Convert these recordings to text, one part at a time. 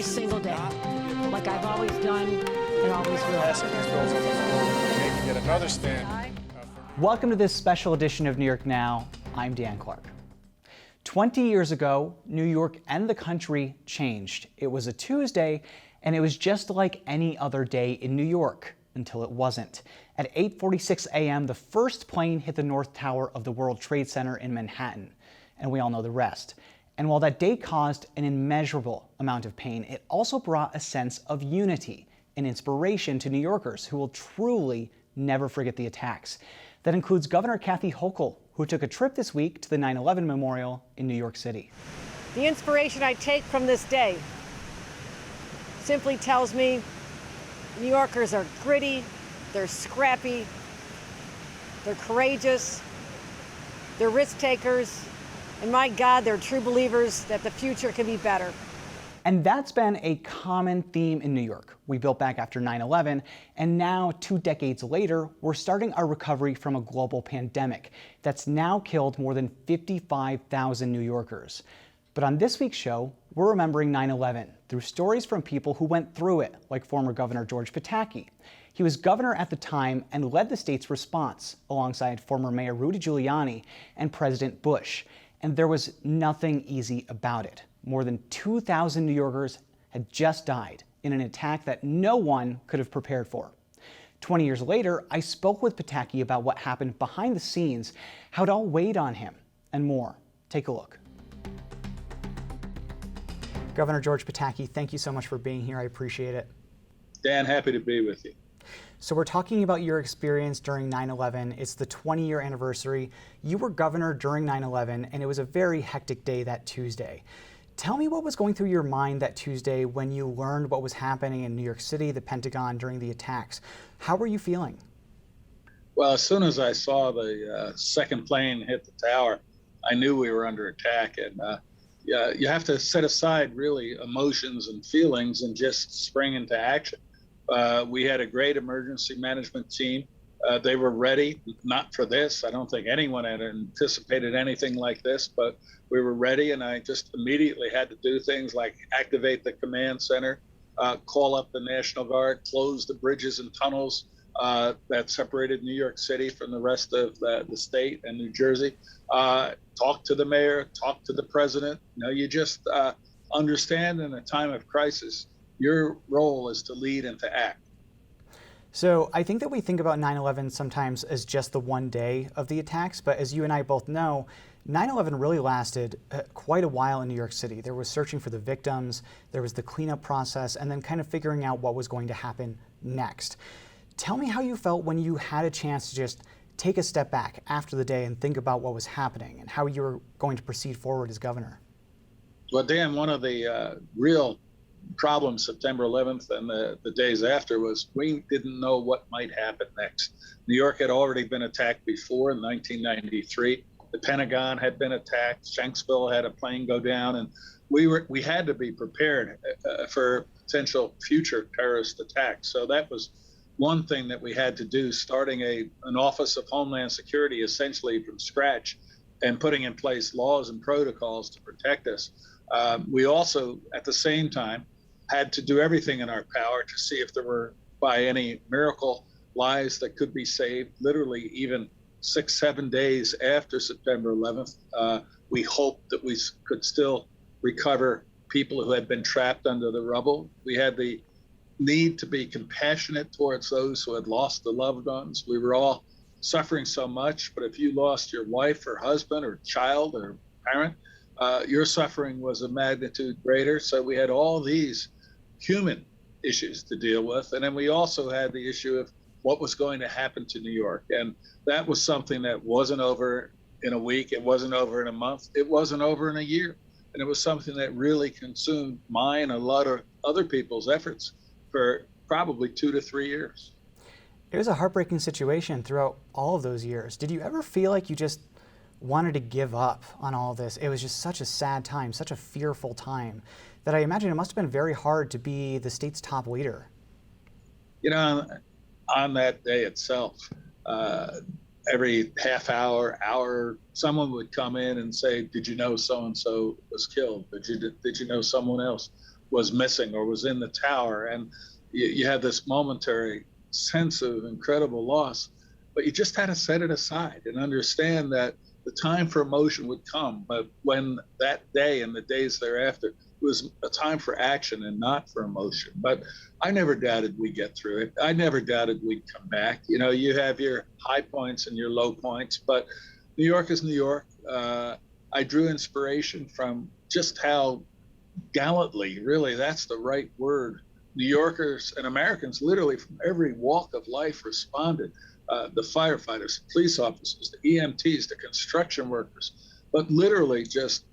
every single day, like I've always done and always will. Making yet another stand. Welcome to this special edition of New York Now. I'm Dan Clark. 20 years ago, New York and the country changed. It was a Tuesday, and it was just like any other day in New York until it wasn't. At 8:46 a.m., the first plane hit the North Tower of the World Trade Center in Manhattan, and we all know the rest. And while that day caused an immeasurable amount of pain, it also brought a sense of unity and inspiration to New Yorkers who will truly never forget the attacks. That includes Governor Kathy Hochul, who took a trip this week to the 9/11 Memorial in New York City. The inspiration I take from this day simply tells me New Yorkers are gritty, they're scrappy, they're courageous, they're risk takers, and my God, they're true believers that the future can be better. And that's been a common theme in New York. We built back after 9/11, and now 2 decades later, we're starting our recovery from a global pandemic that's now killed more than 55,000 New Yorkers. But on this week's show, we're remembering 9/11 through stories from people who went through it, like former Governor George Pataki. He was governor at the time and led the state's response alongside former Mayor Rudy Giuliani and President Bush. And there was nothing easy about it. More than 2,000 New Yorkers had just died in an attack that no one could have prepared for. 20 years later, I spoke with Pataki about what happened behind the scenes, how it all weighed on him, and more. Take a look. Governor George Pataki, thank you so much for being here. I appreciate it. Dan, happy to be with you. So we're talking about your experience during 9/11. It's the 20-year anniversary. You were governor during 9/11, and it was a very hectic day that Tuesday. Tell me what was going through your mind that Tuesday when you learned what was happening in New York City, the Pentagon, during the attacks. How were you feeling? Well, as soon as I saw the second plane hit the tower, I knew we were under attack. And you have to set aside really emotions and feelings and just spring into action. We had a great emergency management team. They were ready, not for this. I don't think anyone had anticipated anything like this, but we were ready, and I just immediately had to do things like activate the command center, call up the National Guard, close the bridges and tunnels that separated New York City from the rest of the state and New Jersey, talk to the mayor, talk to the president. You just understand in a time of crisis, your role is to lead and to act. So I think that we think about 9/11 sometimes as just the one day of the attacks, but as you and I both know, 9/11 really lasted quite a while in New York City. There was searching for the victims, there was the cleanup process, and then kind of figuring out what was going to happen next. Tell me how you felt when you had a chance to just take a step back after the day and think about what was happening and how you were going to proceed forward as governor. Well, Dan, one of the real problem September 11th and the days after was we didn't know what might happen next. New York had already been attacked before in 1993. The Pentagon had been attacked. Shanksville had a plane go down, and we had to be prepared for potential future terrorist attacks. So that was one thing that we had to do, starting an Office of Homeland Security essentially from scratch and putting in place laws and protocols to protect us. We also, at the same time, had to do everything in our power to see if there were, by any miracle, lives that could be saved. Literally, even 6-7 days after September 11th, we hoped that we could still recover people who had been trapped under the rubble. We had the need to be compassionate towards those who had lost their loved ones. We were all suffering so much, but if you lost your wife or husband or child or parent, your suffering was a magnitude greater. So we had all these human issues to deal with. And then we also had the issue of what was going to happen to New York. And that was something that wasn't over in a week. It wasn't over in a month. It wasn't over in a year. And it was something that really consumed mine and a lot of other people's efforts for probably 2 to 3 years. It was a heartbreaking situation throughout all of those years. Did you ever feel like you just wanted to give up on all of this? It was just such a sad time, such a fearful time, that I imagine it must have been very hard to be the state's top leader. On that day itself, every half hour, someone would come in and say, "Did you know so-and-so was killed? Did you know someone else was missing or was in the tower. And you had this momentary sense of incredible loss, but you just had to set it aside and understand that the time for emotion would come. But when that day and the days thereafter, it was a time for action and not for emotion. But I never doubted we'd get through it. I never doubted we'd come back. You know, you have your high points and your low points, but New York is New York. I drew inspiration from just how gallantly, really, that's the right word, New Yorkers and Americans literally from every walk of life responded. The firefighters, police officers, the EMTs, the construction workers, but literally just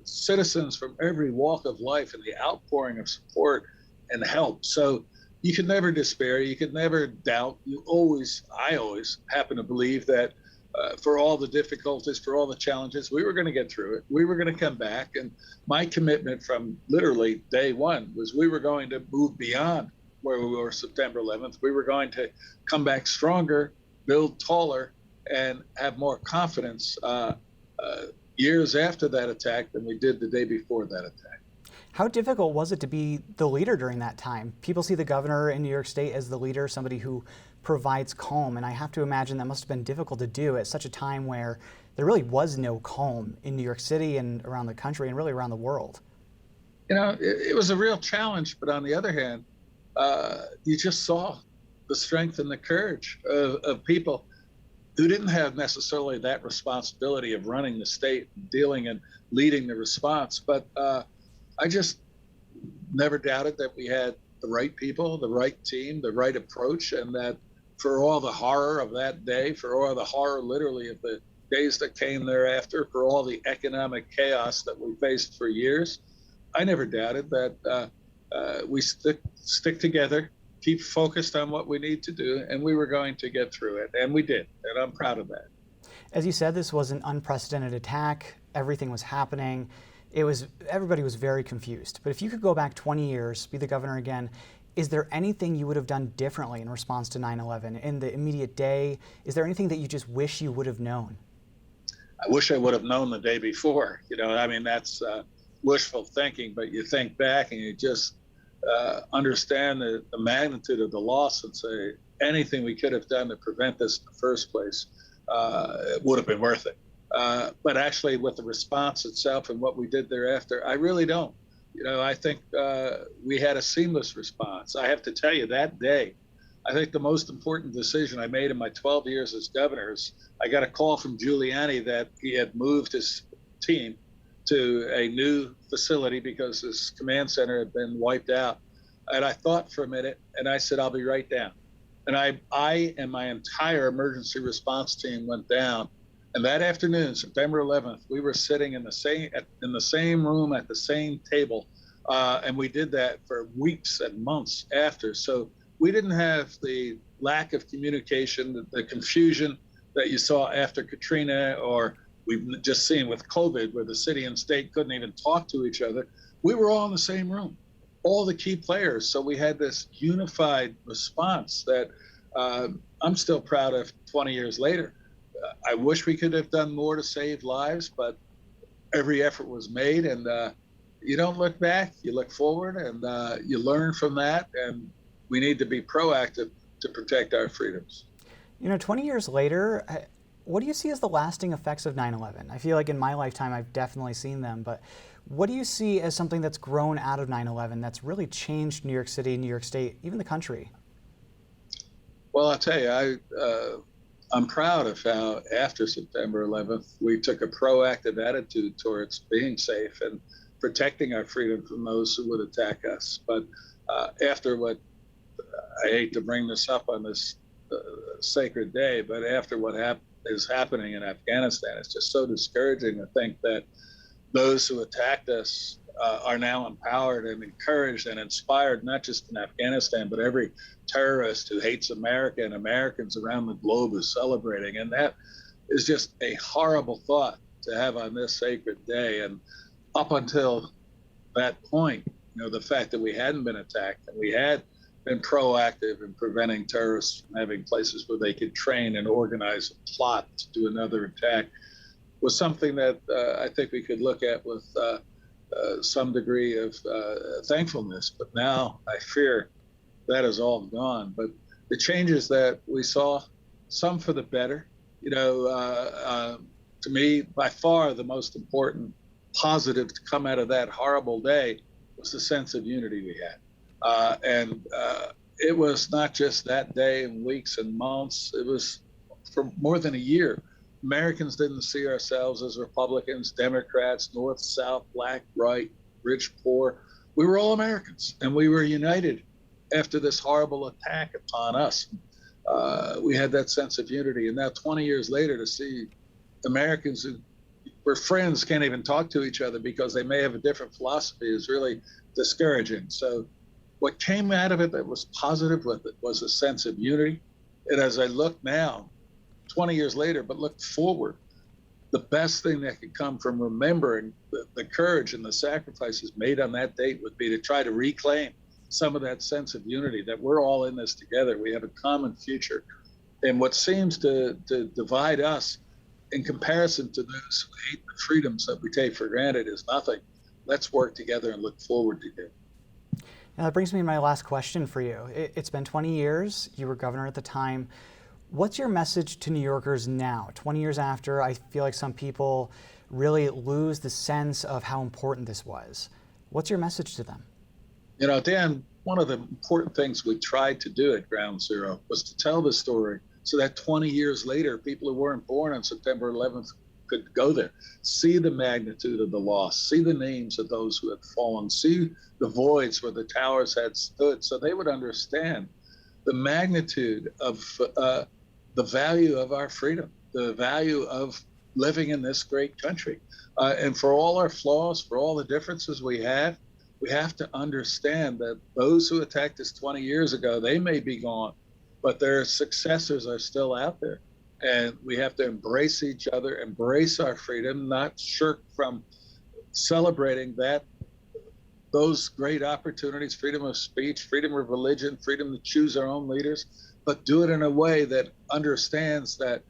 citizens from every walk of life and the outpouring of support and help. So you could never despair. You could never doubt. I always happen to believe that for all the difficulties, for all the challenges, we were going to get through it. We were going to come back. And my commitment from literally day one was we were going to move beyond where we were September 11th. We were going to come back stronger, build taller, and have more confidence years after that attack than we did the day before that attack. How difficult was it to be the leader during that time? People see the governor in New York State as the leader, somebody who provides calm, and I have to imagine that must have been difficult to do at such a time where there really was no calm in New York City and around the country and really around the world. You know, it was a real challenge, but on the other hand, you just saw the strength and the courage of people who didn't have necessarily that responsibility of running the state and dealing and leading the response. But I just never doubted that we had the right people, the right team, the right approach, and that for all the horror of that day, for all the horror literally of the days that came thereafter, for all the economic chaos that we faced for years, I never doubted that we stick together, keep focused on what we need to do, and we were going to get through it. And we did, and I'm proud of that. As you said, this was an unprecedented attack. Everything was happening. Everybody was very confused. But if you could go back 20 years, be the governor again, is there anything you would have done differently in response to 9/11 in the immediate day? Is there anything that you just wish you would have known? I wish I would have known the day before. You know, I mean, that's wishful thinking, but you think back and you just understand the magnitude of the loss and say anything we could have done to prevent this in the first place it would have been worth it. But actually with the response itself and what we did thereafter, I really don't. You know, I think we had a seamless response. I have to tell you, that day, I think the most important decision I made in my 12 years as governor is I got a call from Giuliani that he had moved his team to a new facility because his command center had been wiped out. And I thought for a minute and I said, I'll be right down. And I and my entire emergency response team went down. And that afternoon, September 11th, we were sitting in the same room at the same table. And we did that for weeks and months after. So we didn't have the lack of communication, the confusion that you saw after Katrina, or we've just seen with COVID, where the city and state couldn't even talk to each other. We were all in the same room, all the key players. So we had this unified response that I'm still proud of 20 years later. I wish we could have done more to save lives, but every effort was made. And you don't look back, you look forward, and you learn from that. And we need to be proactive to protect our freedoms. You know, 20 years later, what do you see as the lasting effects of 9/11? I feel like in my lifetime, I've definitely seen them, but what do you see as something that's grown out of 9/11 that's really changed New York City, New York State, even the country? Well, I'll tell you, I'm proud of how after September 11th, we took a proactive attitude towards being safe and protecting our freedom from those who would attack us. But after what, I hate to bring this up on this sacred day, but after what is happening in Afghanistan, it's just so discouraging to think that those who attacked us are now empowered and encouraged and inspired, not just in Afghanistan, but every terrorist who hates America and Americans around the globe is celebrating. And that is just a horrible thought to have on this sacred day. And up until that point, you know, the fact that we hadn't been attacked and we had been proactive in preventing terrorists from having places where they could train and organize a plot to do another attack was something that I think we could look at with some degree of thankfulness. But now I fear that is all gone. But the changes that we saw, some for the better, to me, by far the most important positive to come out of that horrible day was the sense of unity we had. And it was not just that day and weeks and months, it was for more than a year. Americans didn't see ourselves as Republicans, Democrats, North, South, black, white, rich, poor. We were all Americans, and we were united after this horrible attack upon us. We had that sense of unity. And now 20 years later, to see Americans who were friends can't even talk to each other because they may have a different philosophy is really discouraging. So what came out of it that was positive with it was a sense of unity. And as I look now, 20 years later, but look forward, the best thing that could come from remembering the courage and the sacrifices made on that date would be to try to reclaim some of that sense of unity, that we're all in this together. We have a common future. And what seems to divide us in comparison to those who hate the freedoms that we take for granted is nothing. Let's work together and look forward together. Now that brings me to my last question for you. It's been 20 years. You were governor at the time. What's your message to New Yorkers now? 20 years after, I feel like some people really lose the sense of how important this was. What's your message to them? Dan, one of the important things we tried to do at Ground Zero was to tell the story so that 20 years later, people who weren't born on September 11th could go there, see the magnitude of the loss, see the names of those who had fallen, see the voids where the towers had stood, so they would understand the magnitude of the value of our freedom, the value of living in this great country. And for all our flaws, for all the differences we have to understand that those who attacked us 20 years ago, they may be gone, but their successors are still out there. And we have to embrace each other, embrace our freedom, not shirk from celebrating those great opportunities, freedom of speech, freedom of religion, freedom to choose our own leaders, but do it in a way that understands that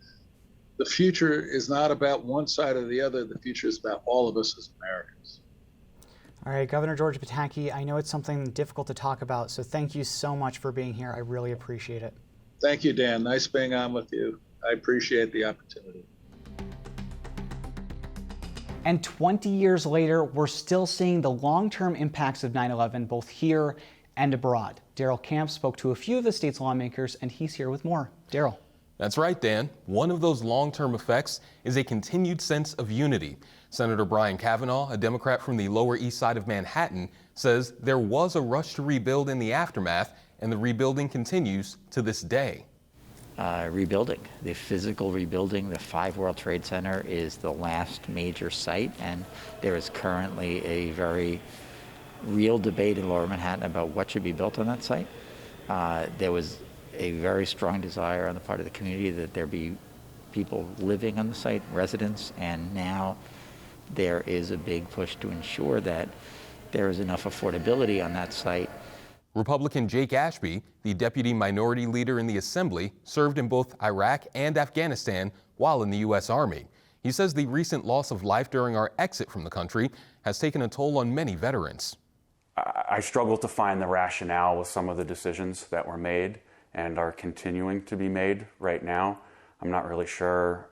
the future is not about one side or the other. The future is about all of us as Americans. All right, Governor George Pataki, I know it's something difficult to talk about, so thank you so much for being here. I really appreciate it. Thank you, Dan. Nice being on with you. I appreciate the opportunity. And 20 years later, we're still seeing the long-term impacts of 9/11 both here and abroad. Daryl Camp spoke to a few of the state's lawmakers, and he's here with more. Daryl. That's right, Dan. One of those long-term effects is a continued sense of unity. Senator Brian Kavanaugh, a Democrat from the Lower East Side of Manhattan, says there was a rush to rebuild in the aftermath, and the rebuilding continues to this day. Rebuilding, the physical rebuilding, the 5 World Trade Center is the last major site, and there is currently a very real debate in Lower Manhattan about what should be built on that site. There was a very strong desire on the part of the community that there be people living on the site, residents, and now there is a big push to ensure that there is enough affordability on that site. Republican Jake Ashby, the deputy minority leader in the Assembly, served in both Iraq and Afghanistan while in the U.S. Army. He says the recent loss of life during our exit from the country has taken a toll on many veterans. I struggle to find the rationale with some of the decisions that were made and are continuing to be made right now. I'm not really sure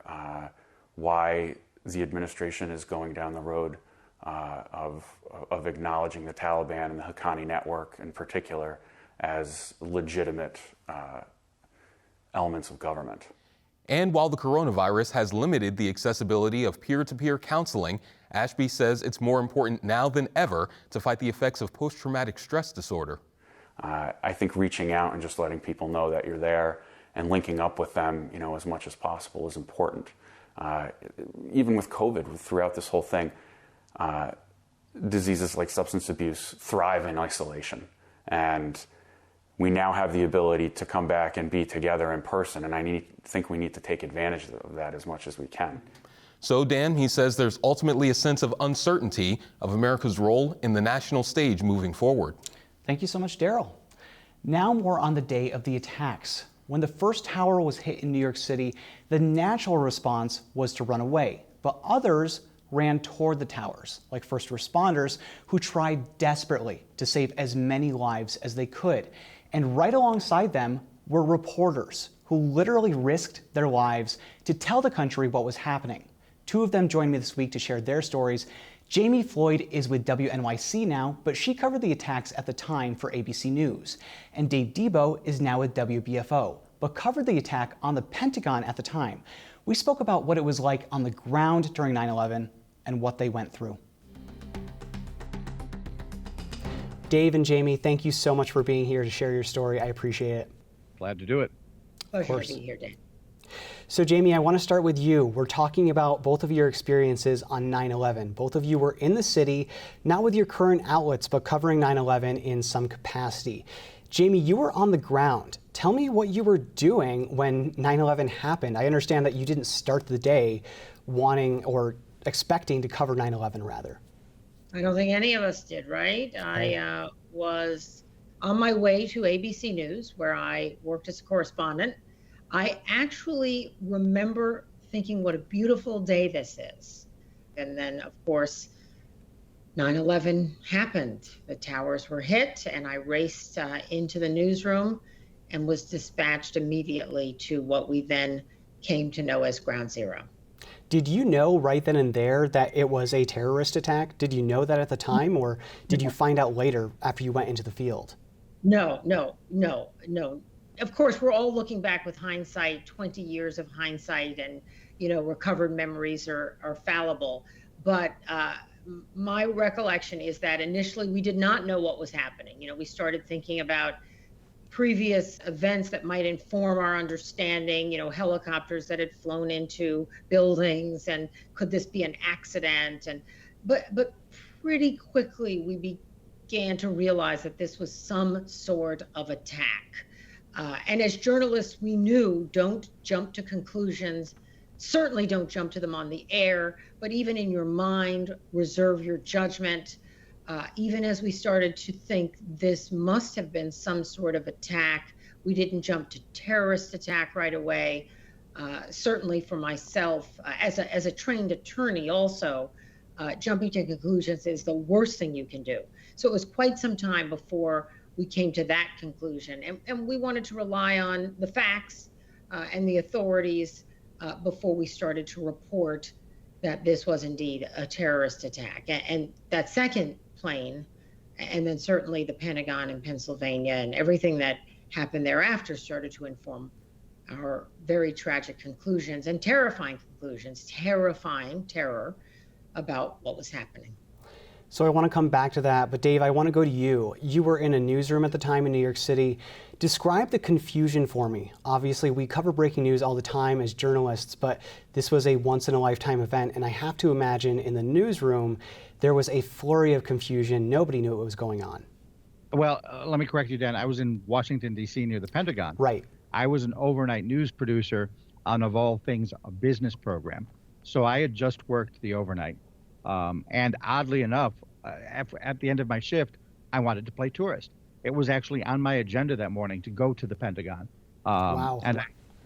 why the administration is going down the road of acknowledging the Taliban and the Haqqani network in particular as legitimate elements of government. And while the coronavirus has limited the accessibility of peer-to-peer counseling, Ashby says it's more important now than ever to fight the effects of post-traumatic stress disorder. I think reaching out and just letting people know that you're there and linking up with them, as much as possible is important. Even with COVID, throughout this whole thing, diseases like substance abuse thrive in isolation. And we now have the ability to come back and be together in person, and I think we need to take advantage of that as much as we can. So, Dan, he says there's ultimately a sense of uncertainty of America's role in the national stage moving forward. Thank you so much, Daryl. Now more on the day of the attacks. When the first tower was hit in New York City, the natural response was to run away, but others ran toward the towers, like first responders who tried desperately to save as many lives as they could. And right alongside them were reporters who literally risked their lives to tell the country what was happening. Two of them joined me this week to share their stories. Jamie Floyd is with WNYC now, but she covered the attacks at the time for ABC News. And Dave Debo is now with WBFO, but covered the attack on the Pentagon at the time. We spoke about what it was like on the ground during 9/11 and what they went through. Dave and Jamie, thank you so much for being here to share your story. I appreciate it. Glad to do it. Pleasure to be here, Dan. So Jamie, I want to start with you. We're talking about both of your experiences on 9/11. Both of you were in the city, not with your current outlets, but covering 9/11 in some capacity. Jamie, you were on the ground. Tell me what you were doing when 9/11 happened. I understand that you didn't start the day wanting or expecting to cover 9/11 rather. I don't think any of us did, right? I was on my way to ABC News, where I worked as a correspondent. I actually remember thinking what a beautiful day this is. And then, of course, 9/11 happened. The towers were hit, and I raced into the newsroom and was dispatched immediately to what we then came to know as Ground Zero. Did you know right then and there that it was a terrorist attack? Did you know that at the time, or did you find out later after you went into the field? No. Of course, we're all looking back with hindsight, 20 years of hindsight, and, recovered memories are fallible. But my recollection is that initially we did not know what was happening. We started thinking about previous events that might inform our understanding, helicopters that had flown into buildings, and could this be an accident? But pretty quickly we began to realize that this was some sort of attack. And as journalists, we knew, don't jump to conclusions. Certainly don't jump to them on the air, but even in your mind, reserve your judgment. Even as we started to think this must have been some sort of attack, we didn't jump to terrorist attack right away. Certainly for myself, as a trained attorney also, jumping to conclusions is the worst thing you can do. So it was quite some time before we came to that conclusion. And we wanted to rely on the facts and the authorities before we started to report that this was indeed a terrorist attack. And that second plane, and then certainly the Pentagon in Pennsylvania and everything that happened thereafter, started to inform our very tragic conclusions and terrifying conclusions, terrifying terror about what was happening. So I want to come back to that, but Dave, I want to go to you. You were in a newsroom at the time in New York City. Describe the confusion for me. Obviously, we cover breaking news all the time as journalists, but this was a once-in-a-lifetime event, and I have to imagine in the newsroom, there was a flurry of confusion. Nobody knew what was going on. Well, let me correct you, Dan. I was in Washington, D.C. near the Pentagon. Right. I was an overnight news producer on, of all things, a business program. So I had just worked the overnight. And oddly enough, at the end of my shift, I wanted to play tourist. It was actually on my agenda that morning to go to the Pentagon. Wow. And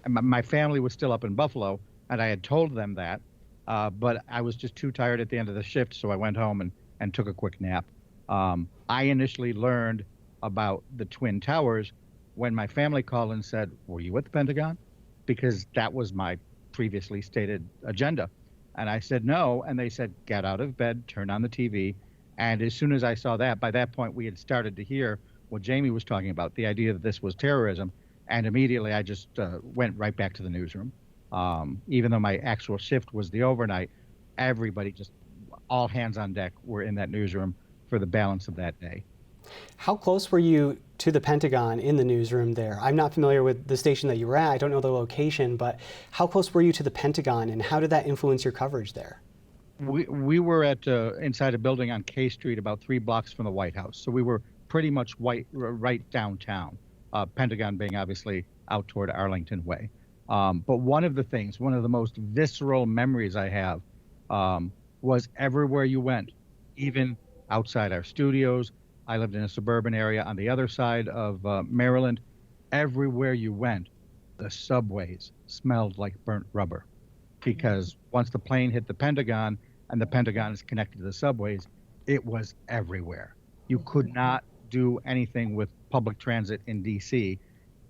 my family was still up in Buffalo, and I had told them that. But I was just too tired at the end of the shift, so I went home and took a quick nap. I initially learned about the Twin Towers when my family called and said, "Were you at the Pentagon?" Because that was my previously stated agenda. And I said no, and they said, "Get out of bed, turn on the TV." And as soon as I saw that, by that point, we had started to hear what Jamie was talking about, the idea that this was terrorism. And immediately I just went right back to the newsroom. Even though my actual shift was the overnight, everybody, just all hands on deck, were in that newsroom for the balance of that day. How close were you to the Pentagon in the newsroom there? I'm not familiar with the station that you were at. I don't know the location, but how close were you to the Pentagon, and how did that influence your coverage there? We were at inside a building on K Street, about 3 blocks from the White House. So we were pretty much right downtown. Pentagon being obviously out toward Arlington Way. But one of the most visceral memories I have was everywhere you went, even outside our studios. I lived in a suburban area on the other side of Maryland. Everywhere you went, the subways smelled like burnt rubber, because once the plane hit the Pentagon, and the Pentagon is connected to the subways, it was everywhere. You could not do anything with public transit in DC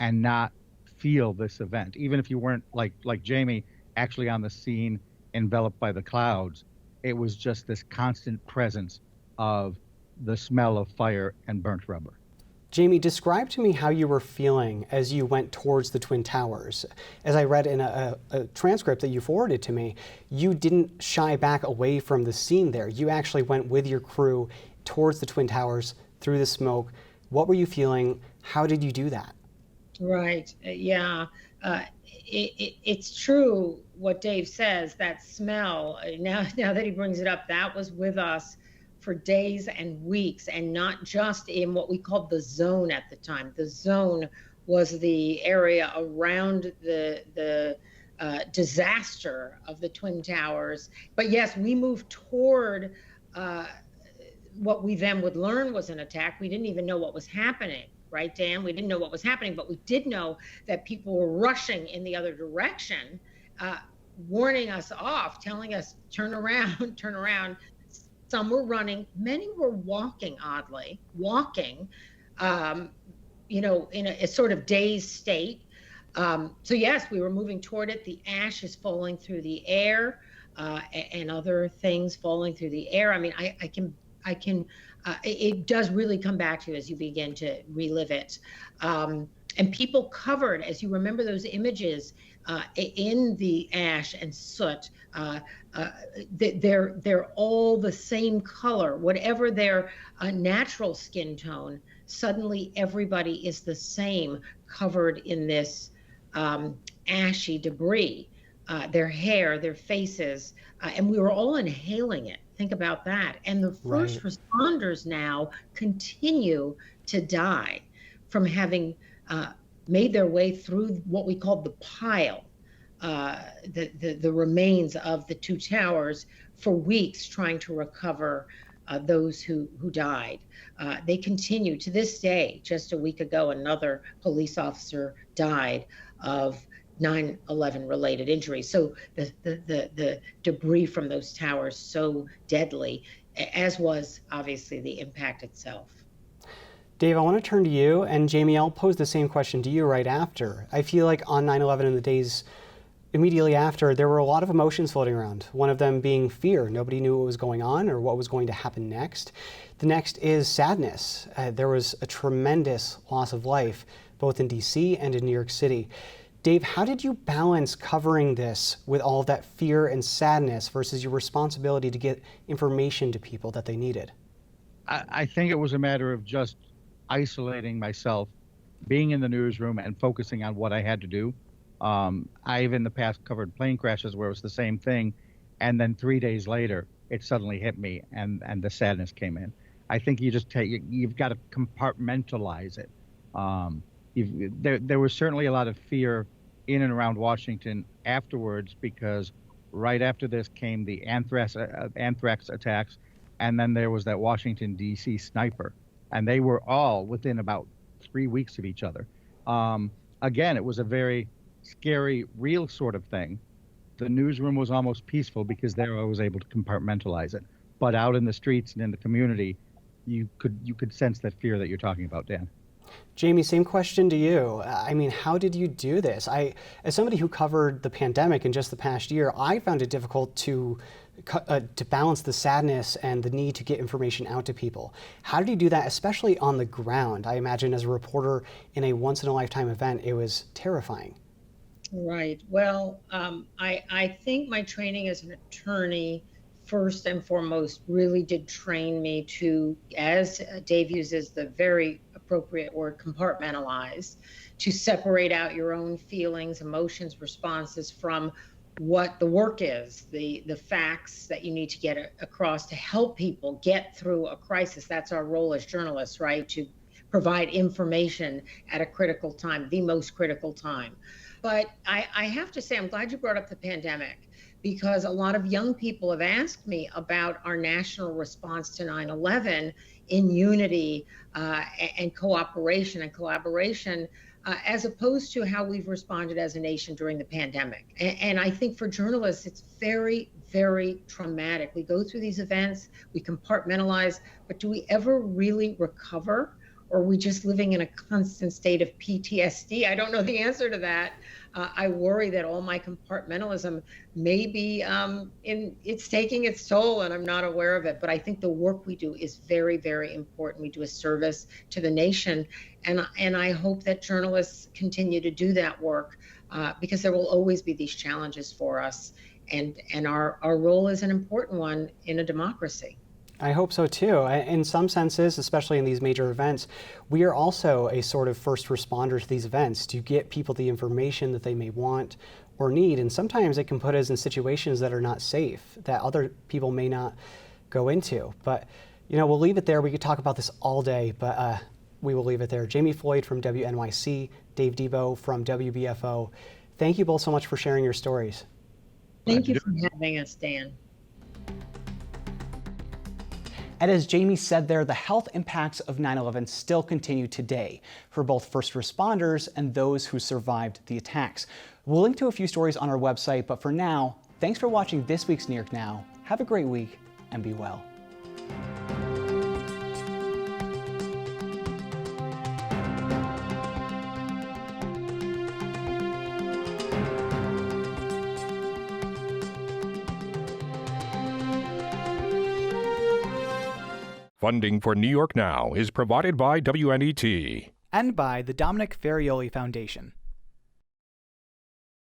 and not feel this event. Even if you weren't like Jamie, actually on the scene, enveloped by the clouds, it was just this constant presence of the smell of fire and burnt rubber. Jamie, describe to me how you were feeling as you went towards the Twin Towers. As I read in a transcript that you forwarded to me, you didn't shy back away from the scene there. You actually went with your crew towards the Twin Towers through the smoke. What were you feeling? How did you do that? Right. Yeah. It's true what Dave says, that smell. Now that he brings it up, that was with us for days and weeks, and not just in what we called the zone at the time. The zone was the area around the disaster of the Twin Towers. But yes, we moved toward what we then would learn was an attack. We didn't even know what was happening. Right, Dan? We didn't know what was happening, but we did know that people were rushing in the other direction, warning us off, telling us, turn around, turn around. Some were running. Many were walking, oddly, in a sort of dazed state. So yes, we were moving toward it. The ash is falling through the air, and other things falling through the air. I mean, I can. It does really come back to you as you begin to relive it. And people covered, as you remember those images, in the ash and soot, they're all the same color. Whatever their natural skin tone, suddenly everybody is the same, covered in this ashy debris. Their hair, their faces, and we were all inhaling it. Think about that. And the first responders now continue to die from having made their way through what we called the pile, the remains of the two towers, for weeks, trying to recover those who died. They continue to this day. Just a week ago, another police officer died of 9/11 related injuries. So the debris from those towers, so deadly, as was obviously the impact itself. Dave, I want to turn to you, and Jamie, I'll pose the same question to you right after. I feel like on 9/11 and the days immediately after, there were a lot of emotions floating around. One of them being fear. Nobody knew what was going on or what was going to happen next. The next is sadness. There was a tremendous loss of life, both in DC and in New York City. Dave, how did you balance covering this with all of that fear and sadness versus your responsibility to get information to people that they needed? I think it was a matter of just isolating myself, being in the newsroom and focusing on what I had to do. I've in the past covered plane crashes where it was the same thing, and then 3 days later, it suddenly hit me, and the sadness came in. I think you've got to compartmentalize it. There was certainly a lot of fear in and around Washington afterwards, because right after this came the anthrax attacks, and then there was that Washington, D.C. sniper, and they were all within about 3 weeks of each other. Again, it was a very scary, real sort of thing. The newsroom was almost peaceful because there I was able to compartmentalize it. But out in the streets and in the community, you could sense that fear that you're talking about, Dan. Jamie, same question to you. I mean, how did you do this? As somebody who covered the pandemic in just the past year, I found it difficult to balance the sadness and the need to get information out to people. How did you do that, especially on the ground? I imagine as a reporter in a once-in-a-lifetime event, it was terrifying. Right. Well, I think my training as an attorney, first and foremost, really did train me to, as Dave uses the very appropriate word, compartmentalize, to separate out your own feelings, emotions, responses from what the work is, the facts that you need to get across to help people get through a crisis. That's our role as journalists, right? To provide information at a critical time, the most critical time. But I have to say, I'm glad you brought up the pandemic, because a lot of young people have asked me about our national response to 9/11 in unity and cooperation and collaboration. as opposed to how we've responded as a nation during the pandemic. And I think for journalists, it's very, very traumatic. We go through these events, we compartmentalize, but do we ever really recover? Or are we just living in a constant state of PTSD? I don't know the answer to that. I worry that all my compartmentalism may be it's taking its toll and I'm not aware of it. But I think the work we do is very, very important. We do a service to the nation. And I hope that journalists continue to do that work because there will always be these challenges for us. And our role is an important one in a democracy. I hope so too. In some senses, especially in these major events, we are also a sort of first responder to these events to get people the information that they may want or need. And sometimes it can put us in situations that are not safe, that other people may not go into. But, we'll leave it there. We could talk about this all day, but we will leave it there. Jamie Floyd from WNYC, Dave Debo from WBFO. Thank you both so much for sharing your stories. Thank you for having us, Dan. And as Jamie said there, the health impacts of 9/11 still continue today for both first responders and those who survived the attacks. We'll link to a few stories on our website, but for now, thanks for watching this week's New York Now. Have a great week and be well. Funding for New York Now is provided by WNET. And by the Dominic Ferrioli Foundation.